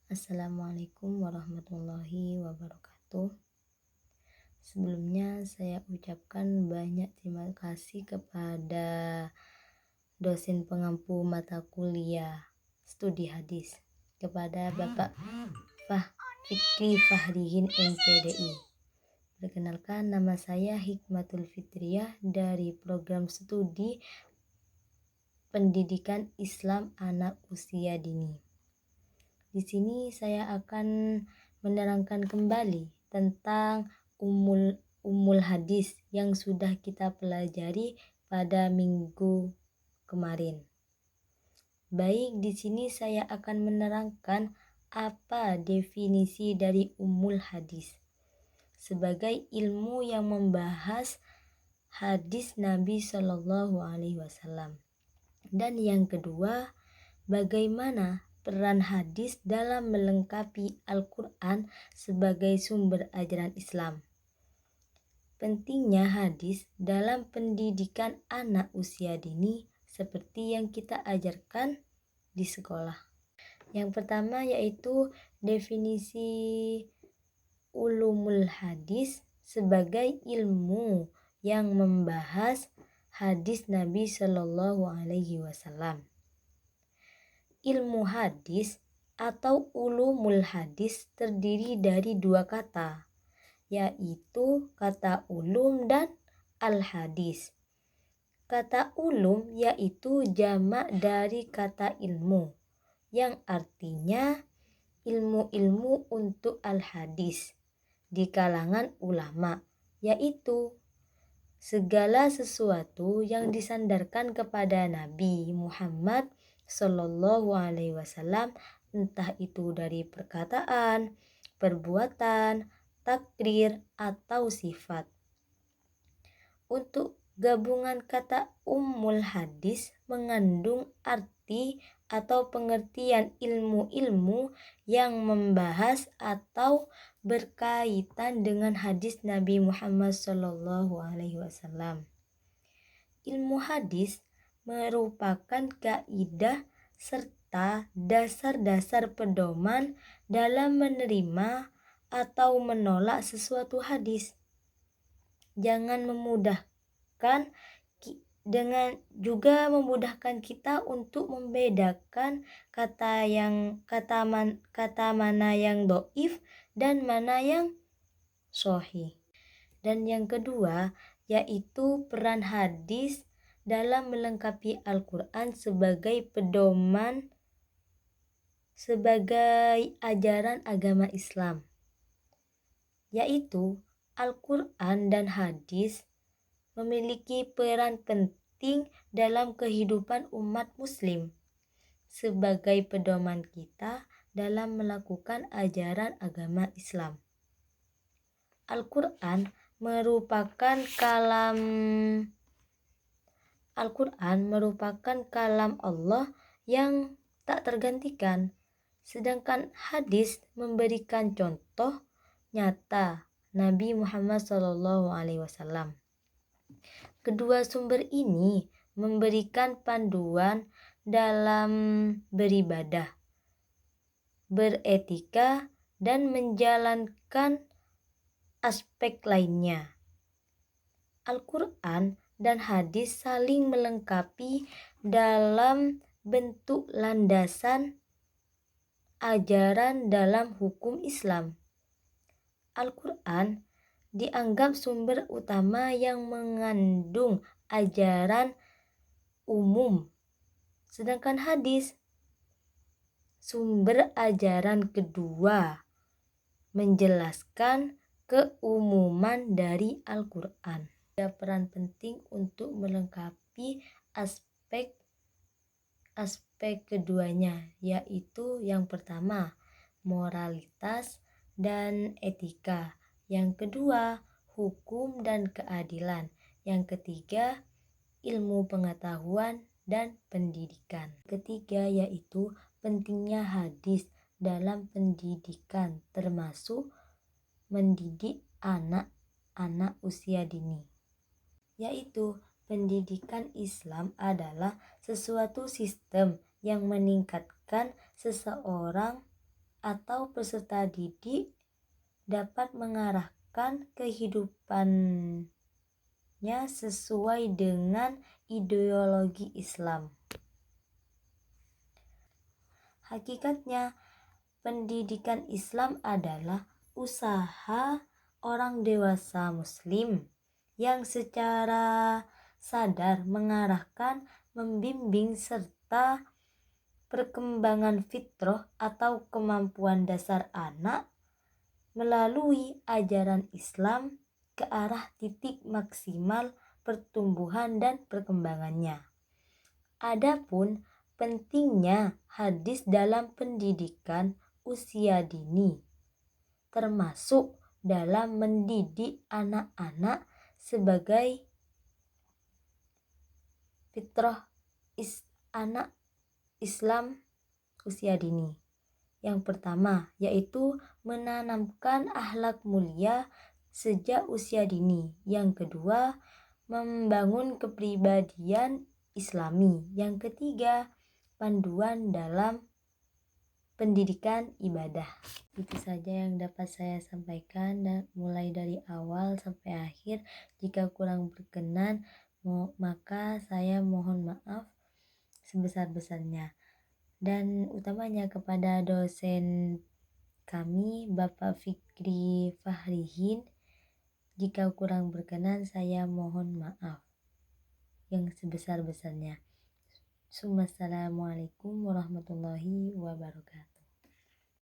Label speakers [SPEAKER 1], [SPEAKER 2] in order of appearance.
[SPEAKER 1] Assalamualaikum warahmatullahi wabarakatuh. Sebelumnya saya ucapkan banyak terima kasih kepada dosen pengampu mata kuliah studi hadis, kepada Bapak Fikri Fahrihin MPDI. Perkenalkan, nama saya Hikmatul Fitriah dari program studi Pendidikan Islam Anak Usia Dini. Di sini saya akan menerangkan kembali tentang umul hadis yang sudah kita pelajari pada minggu kemarin. Baik, di sini saya akan menerangkan apa definisi dari umul hadis sebagai ilmu yang membahas hadis Nabi Shallallahu Alaihi Wasallam. Dan yang kedua, bagaimana peran hadis dalam melengkapi Al-Quran sebagai sumber ajaran Islam. Pentingnya hadis dalam pendidikan anak usia dini seperti yang kita ajarkan di sekolah. Yang pertama yaitu definisi ulumul hadis sebagai ilmu yang membahas hadis Nabi Shallallahu Alaihi Wasallam. Ilmu hadis atau ulumul hadis terdiri dari dua kata, yaitu kata ulum dan al-hadis. Kata ulum yaitu jamak dari kata ilmu, yang artinya ilmu-ilmu untuk al-hadis di kalangan ulama, yaitu segala sesuatu yang disandarkan kepada Nabi Muhammad Sallallahu Alaihi Wasallam, entah itu dari perkataan, perbuatan, takrir, atau sifat. Untuk gabungan kata ummul hadis mengandung arti atau pengertian ilmu-ilmu yang membahas atau berkaitan dengan hadis Nabi Muhammad Sallallahu Alaihi Wasallam. Ilmu hadis merupakan kaidah serta dasar-dasar pedoman dalam menerima atau menolak sesuatu hadis. Jangan memudahkan juga memudahkan kita untuk membedakan kata mana yang dhaif dan mana yang sahih. Dan yang kedua yaitu peran hadis dalam melengkapi Al-Quran sebagai pedoman sebagai ajaran agama Islam, yaitu Al-Quran dan hadis memiliki peran penting dalam kehidupan umat muslim sebagai pedoman kita dalam melakukan ajaran agama Islam. Al-Quran merupakan kalam Allah yang tak tergantikan, sedangkan hadis memberikan contoh nyata Nabi Muhammad SAW. Kedua sumber ini memberikan panduan dalam beribadah, beretika, dan menjalankan aspek lainnya. Al-Quran dan hadis saling melengkapi dalam bentuk landasan ajaran dalam hukum Islam. Al-Quran dianggap sumber utama yang mengandung ajaran umum, sedangkan hadis sumber ajaran kedua menjelaskan keumuman dari Al-Quran. Ada peran penting untuk melengkapi aspek keduanya, yaitu yang pertama moralitas dan etika, yang kedua hukum dan keadilan, yang ketiga ilmu pengetahuan dan pendidikan. Ketiga yaitu pentingnya hadis dalam pendidikan, termasuk mendidik anak-anak usia dini, yaitu pendidikan Islam adalah sesuatu sistem yang meningkatkan seseorang atau peserta didik dapat mengarahkan kehidupannya sesuai dengan ideologi Islam. Hakikatnya, pendidikan Islam adalah usaha orang dewasa Muslim yang secara sadar mengarahkan, membimbing, serta perkembangan fitrah atau kemampuan dasar anak melalui ajaran Islam ke arah titik maksimal pertumbuhan dan perkembangannya. Adapun pentingnya hadis dalam pendidikan usia dini, termasuk dalam mendidik anak-anak sebagai fitrah anak Islam usia dini. Yang pertama yaitu menanamkan akhlak mulia sejak usia dini. Yang kedua, membangun kepribadian Islami. Yang ketiga, panduan dalam pendidikan ibadah. Itu saja yang dapat saya sampaikan mulai dari awal sampai akhir. Jika kurang berkenan, maka saya mohon maaf sebesar-besarnya. Dan utamanya kepada dosen kami, Bapak Fikri Fahrihin, jika kurang berkenan saya mohon maaf yang sebesar-besarnya. Assalamualaikum warahmatullahi wabarakatuh.